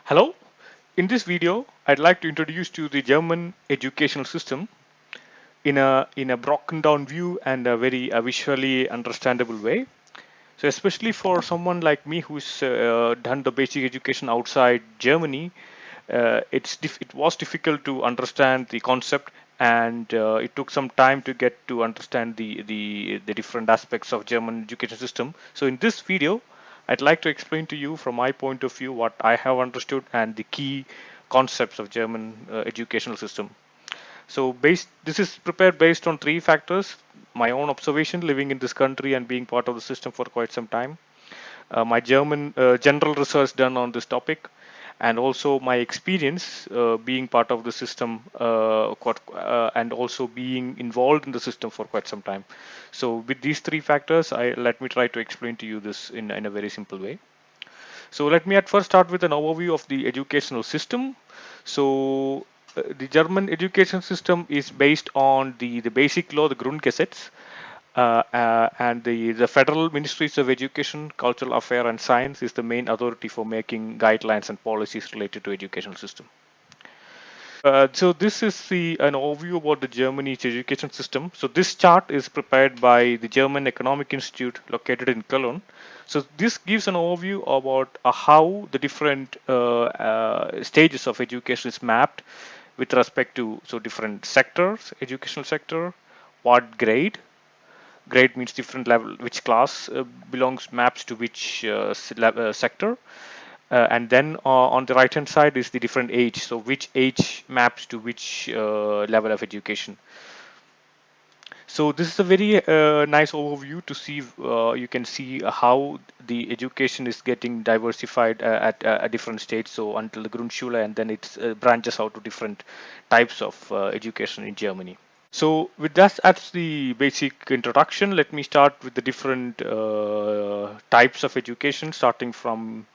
Hello, in this video, I'd like to introduce to you the German educational system in a broken down view and a very visually understandable way. So, especially for someone like me who's done the basic education outside Germany, it was difficult to understand the concept, and it took some time to get to understand the different aspects of German education system. So, in this video, I'd like to explain to you from my point of view what I have understood and the key concepts of German educational system. So this is prepared based on three factors: my own observation living in this country and being part of the system for quite some time, my German general research done on this topic, and also my experience being part of the system and also being involved in the system for quite some time. So with these three factors, let me try to explain to you this in a very simple way. So let me at first start with an overview of the educational system. So the German education system is based on the basic law, the Grundgesetz, and the Federal Ministries of Education, Cultural Affairs and Science is the main authority for making guidelines and policies related to educational system. So this is an overview about the Germany's education system. So this chart is prepared by the German Economic Institute located in Cologne. So this gives an overview about how the different stages of education is mapped with respect to different sectors, educational sector, what grade. Grade means different level, which class belongs maps to which sector, and then on the right hand side is the different age, so which age maps to which level of education. So this is a very nice overview to see. You can see how the education is getting diversified at a different stage. So until the Grundschule, and then it branches out to different types of education in Germany. So with that as the basic introduction, let me start with the different types of education, starting from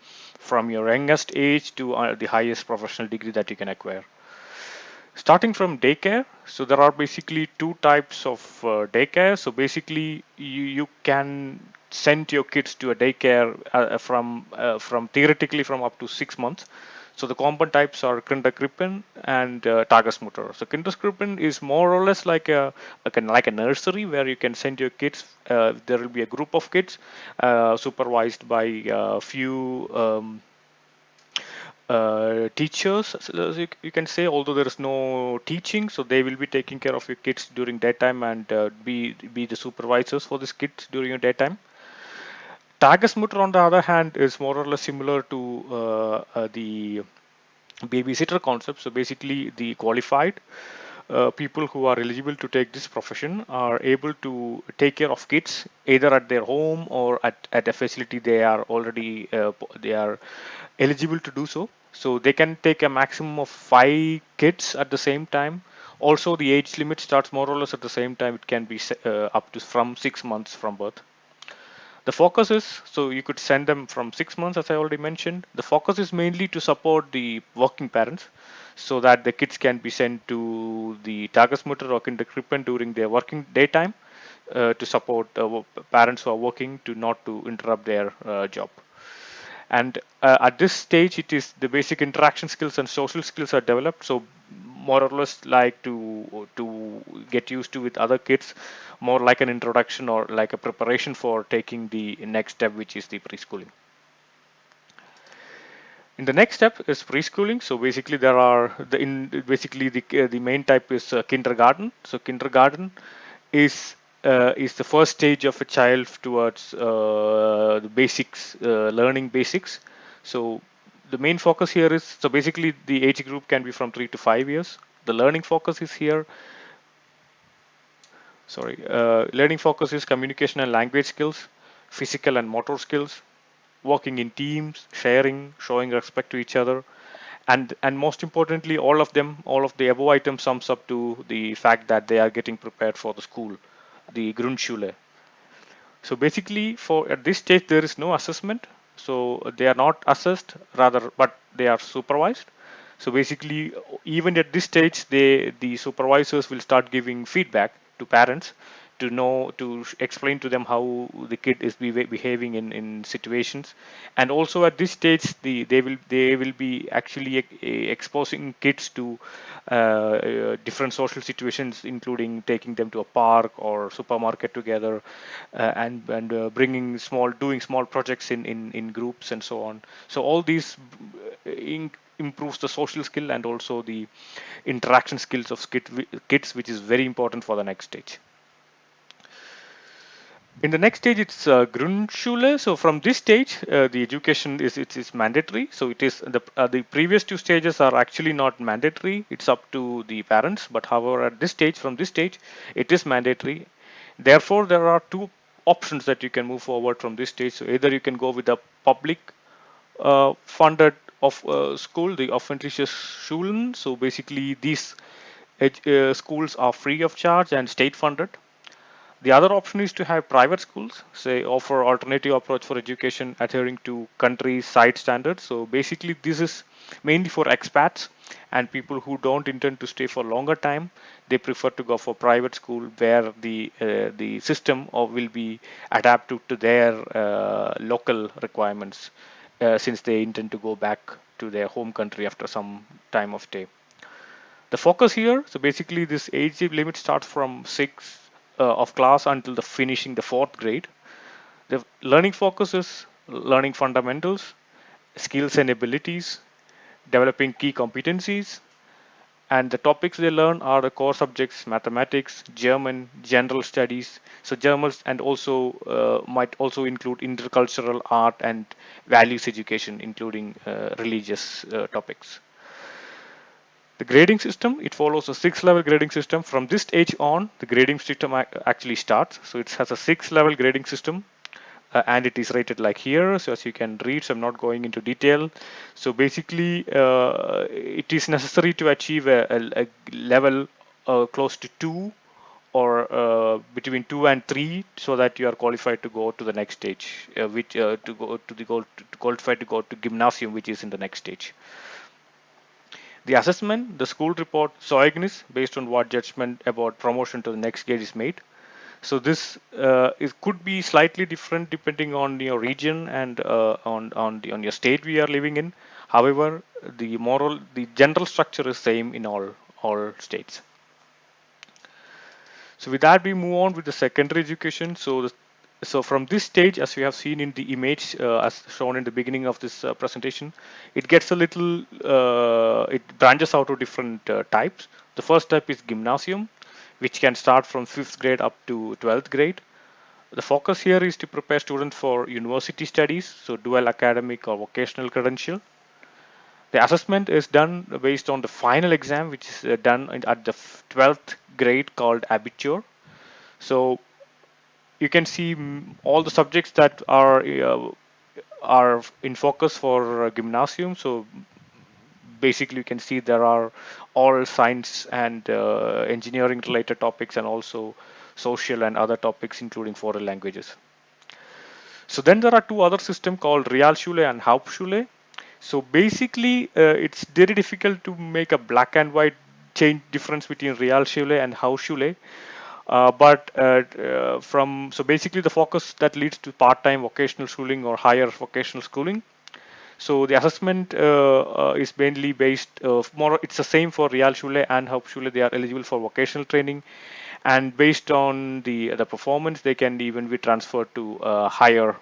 your youngest age to the highest professional degree that you can acquire. Starting from daycare, so there are basically two types of daycare. So basically, you can send your kids to a daycare from theoretically from up to 6 months. So the common types are Kinderkrippen and Tagesmutter. So Kinderkrippen is more or less like a nursery where you can send your kids. There will be a group of kids supervised by a few teachers, so you can say, although there is no teaching, so they will be taking care of your kids during daytime and be the supervisors for these kids during your daytime. Tagesmutter, on the other hand, is more or less similar to the babysitter concept. So basically, the qualified people who are eligible to take this profession are able to take care of kids either at their home or at a facility they are eligible to do so. So they can take a maximum of 5 kids at the same time. Also, the age limit starts more or less at the same time. It can be up to from 6 months from birth. The focus is, so you could send them from 6 months, as I already mentioned. The focus is mainly to support the working parents so that the kids can be sent to the Tagesmutter or Kinderkrippen during their working daytime to support parents who are working to not to interrupt their job. And at this stage, it is the basic interaction skills and social skills are developed. So more or less like to get used to with other kids, more like an introduction or like a preparation for taking the next step, which is the preschooling. In the next step is preschooling. So basically, there are basically the main type is kindergarten. So kindergarten is the first stage of a child towards the basics, learning basics. So the main focus here is, so basically the age group can be from 3 to 5 years. The learning focus is here. Learning focus is communication and language skills, physical and motor skills, working in teams, sharing, showing respect to each other, and most importantly, all of the above items sums up to the fact that they are getting prepared for the school, the Grundschule. So basically, for at this stage, there is no assessment. So they are not assessed, rather, but they are supervised. So basically, even at this stage, the supervisors will start giving feedback to parents to know to explain to them how the kid is behaving in situations. And also at this stage they will be actually exposing kids to different social situations, including taking them to a park or supermarket together, and bringing doing small projects in groups and so on. So all these improves the social skill and also the interaction skills of kids, which is very important for the next stage. In the next stage, it's Grundschule. So from this stage, the education is mandatory. So it is the previous two stages are actually not mandatory. It's up to the parents. But however, at this stage, from this stage, it is mandatory. Therefore, there are two options that you can move forward from this stage. So either you can go with the public funded of school, the öffentliche Schulen. So basically, these schools are free of charge and state funded. The other option is to have private schools, say, offer alternative approach for education adhering to country side standards. So basically, this is mainly for expats and people who don't intend to stay for longer time. They prefer to go for private school where the system will be adapted to their local requirements, since they intend to go back to their home country after some time of stay. The focus here, so basically this age limit starts from 6 of class until the finishing the fourth grade. The learning focus is learning fundamentals, skills and abilities, developing key competencies, and the topics they learn are the core subjects: mathematics, German, general studies. So Germans, and also might also include intercultural art and values education, including religious topics. The grading system, it follows a 6-level grading system. From this stage on, the grading system actually starts. So it has a 6-level grading system, and it is rated like here. So as you can read, so I'm not going into detail. So basically, it is necessary to achieve a level close to 2 or between 2 and 3, so that you are qualified to go to the next stage, which to go to the goal to qualify to go to gymnasium, which is in the next stage. The assessment, the school report, Zeugnis, based on what judgment about promotion to the next grade is made. So this it could be slightly different depending on your region and on your state we are living in. However, the general structure is same in all states. So with that, we move on with the secondary education. So from this stage, as we have seen in the image, as shown in the beginning of this presentation, it gets a little, it branches out to different types. The first type is gymnasium, which can start from 5th grade up to 12th grade. The focus here is to prepare students for university studies, so dual academic or vocational credential. The assessment is done based on the final exam, which is done at the 12th grade, called Abitur. So you can see all the subjects that are in focus for gymnasium. So basically, you can see there are all science and engineering related topics, and also social and other topics, including foreign languages. So then there are two other systems called Realschule and Hauptschule. So basically, it's very difficult to make a black and white change difference between Realschule and Hauptschule. So basically the focus that leads to part-time vocational schooling or higher vocational schooling. So the assessment is mainly based more. It's the same for Realschule and Hauptschule. They are eligible for vocational training, and based on the performance, they can even be transferred to higher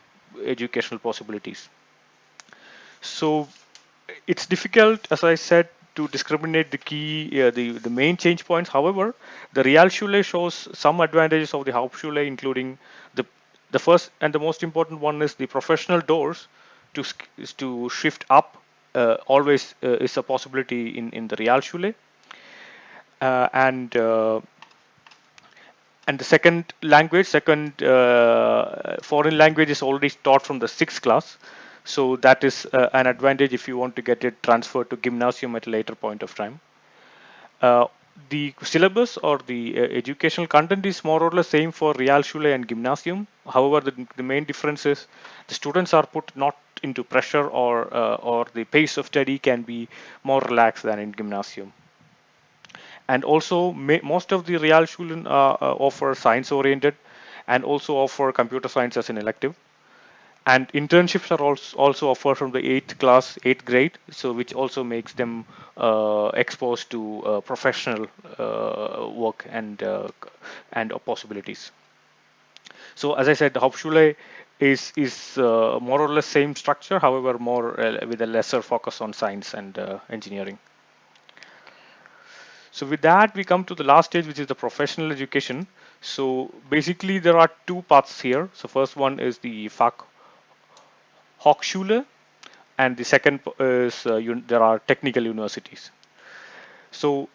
educational possibilities. So it's difficult, as I said, to discriminate the key, the main change points. However, the Realschule shows some advantages of the Hauptschule, including the the first and the most important one is the professional doors to shift up. Always is a possibility in the Realschule, uh, and uh, and the second foreign language is already taught from the 6th class. So that is an advantage if you want to get it transferred to gymnasium at a later point of time. Uh, the syllabus or the educational content is more or less same for Realschule and Gymnasium. However, the main difference is the students are put not into pressure, or the pace of study can be more relaxed than in Gymnasium. And also most of the Realschulen offer science oriented and also offer computer science as an elective. And internships are also offered from the 8th grade, so which also makes them exposed to professional work and possibilities. So as I said, the Hauptschule is more or less same structure, however more with a lesser focus on science and engineering. So with that, we come to the last stage, which is the professional education. So basically, there are two paths here. So first one is the Fachhochschule, and the second is there are technical universities. So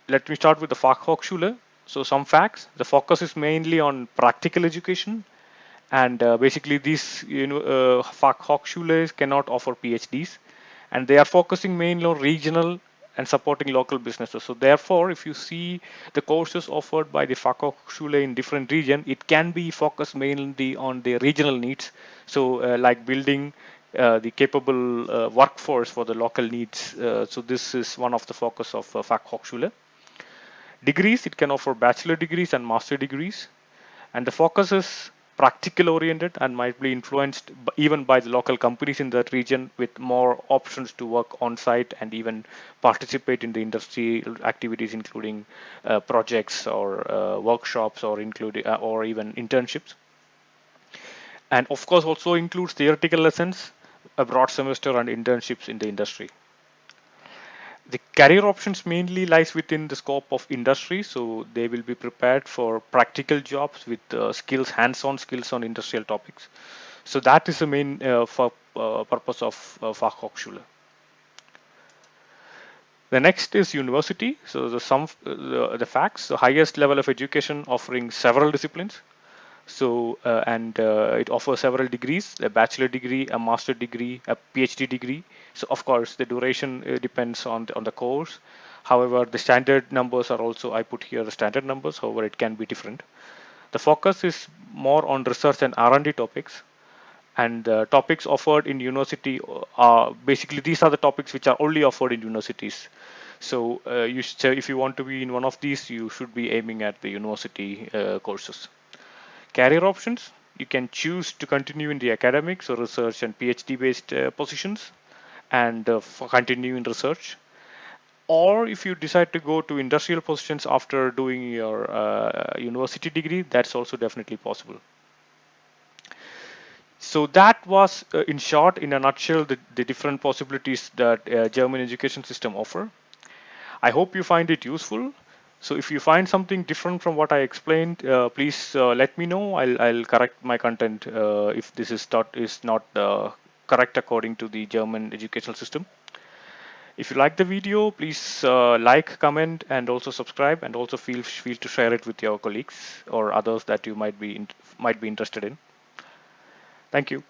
let me start with the Fachhochschule. So some facts: the focus is mainly on practical education, and basically these Fachhochschules cannot offer PhDs, and they are focusing mainly on regional and supporting local businesses. So therefore, if you see the courses offered by the Fachhochschule in different region, it can be focused mainly on the regional needs. So like building the capable workforce for the local needs. So this is one of the focus of Fachhochschule. Degrees, it can offer bachelor degrees and master degrees, and the focus is practical oriented and might be influenced even by the local companies in that region, with more options to work on site and even participate in the industry activities, including projects or workshops or including or even internships. And of course also includes theoretical lessons, a broad semester and internships in the industry. The career options mainly lies within the scope of industry, so they will be prepared for practical jobs with skills, hands-on skills on industrial topics. So that is the main purpose of Fachhochschule. The next is university. So the facts: the highest level of education offering several disciplines. So and it offers several degrees: a bachelor degree, a master degree, a PhD degree. So of course the duration depends on the course. However, the standard numbers are also, I put here the standard numbers. However, it can be different. The focus is more on research and R&D topics, and the topics offered in university are basically, these are the topics which are only offered in universities. So if you want to be in one of these, you should be aiming at the university courses. Career options: you can choose to continue in the academics or research and PhD based positions and continue in research. Or if you decide to go to industrial positions after doing your university degree, that's also definitely possible. So that was, in short, in a nutshell, the different possibilities that German education system offer. I hope you find it useful. So if you find something different from what I explained, please let me know. I'll correct my content if this is not correct according to the German educational system. If you like the video, please like, comment, and also subscribe, and also feel free to share it with your colleagues or others that you might be interested in. Thank you.